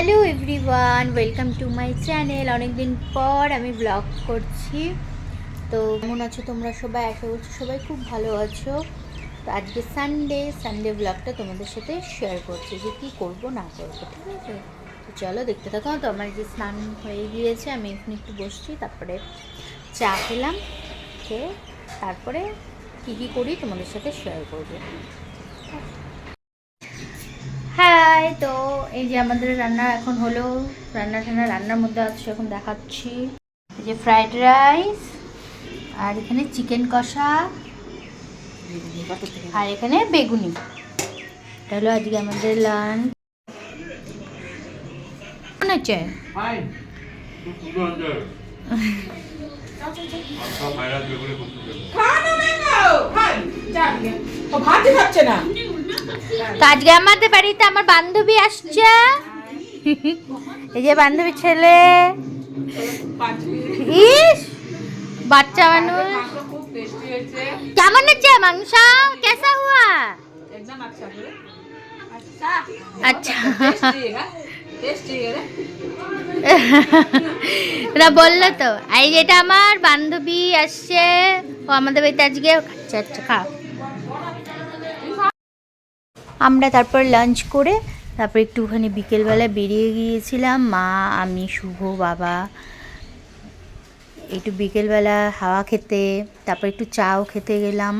Hello everyone, welcome to my channel. অনেক দিন পর আমি ব্লগ করছি। তো কেমন আছো তোমরা সবাই? আশা করছি সবাই খুব ভালো আছো। তো আজকে সানডে ব্লগটা তোমাদের সাথে শেয়ার করছি যে কী করব না করবো, ঠিক আছে? তো চলো দেখতে থাকো। তো আমার যে স্নান হয়ে গিয়েছে, আমি এখন একটু বসছি, তারপরে চা খেলাম, খেয়ে তারপরে কী করি তোমাদের সাথে শেয়ার করবো। হ্যাঁ, তো এই যে আমাদের রান্না এখন হলো, রান্নার মধ্যে আছে, এখন দেখাচ্ছি। এই যে ফ্রাইড রাইস, আর এখানে চিকেন কষা, আর এখানে বেগুনি। এটা হলো আজকে আমাদের লাঞ্চ। কেমন হচ্ছে? তো আজকে আমাদের বাড়িতে আমার বান্ধবী আসছে। এই যে বান্ধবী ছেলে, ইস বাচ্চা মানুষ। কেমন হচ্ছে মাংস? কেসা হুয়া? আচ্ছা, না বললো তো। এই যেটা আমার বান্ধবী আসছে, ও আমাদের বাড়িতে আজকে। আচ্ছা আচ্ছা, খাও। আমরা তারপর লাঞ্চ করে তারপর একটুখানি বিকেলবেলা বেরিয়ে গিয়েছিলাম, মা, আমি, শুভ, বাবা, একটু বিকেলবেলা হাওয়া খেতে, তারপর একটু চাও খেতে গেলাম,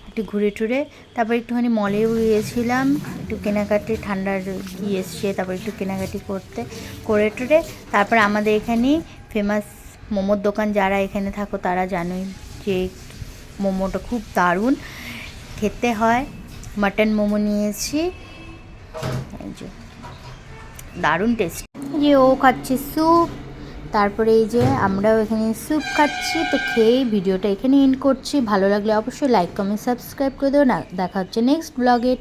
একটু ঘুরে টুরে, তারপর একটুখানি মলেও গিয়েছিলাম, একটু কেনাকাটি, ঠান্ডার কি এসছে, তারপর একটু কেনাকাটি করে টুরে তারপর আমাদের এখানে ফেমাস মোমোর দোকান, যারা এখানে থাকো তারা জানোই যে মোমোটা খুব দারুণ খেতে হয়। মাটন মোমো নিয়েছি, এই যে দারুণ টেস্ট। যে ও খাচ্ছে স্যুপ, তারপরে এই যে আমরাও এখানে স্যুপ খাচ্ছি। তো খেয়েই ভিডিওটা এখানে এন্ড করছি। ভালো লাগলে অবশ্যই লাইক, কমেন্ট, সাবস্ক্রাইব করে দেবো। না, দেখা হচ্ছে নেক্সট ব্লগে।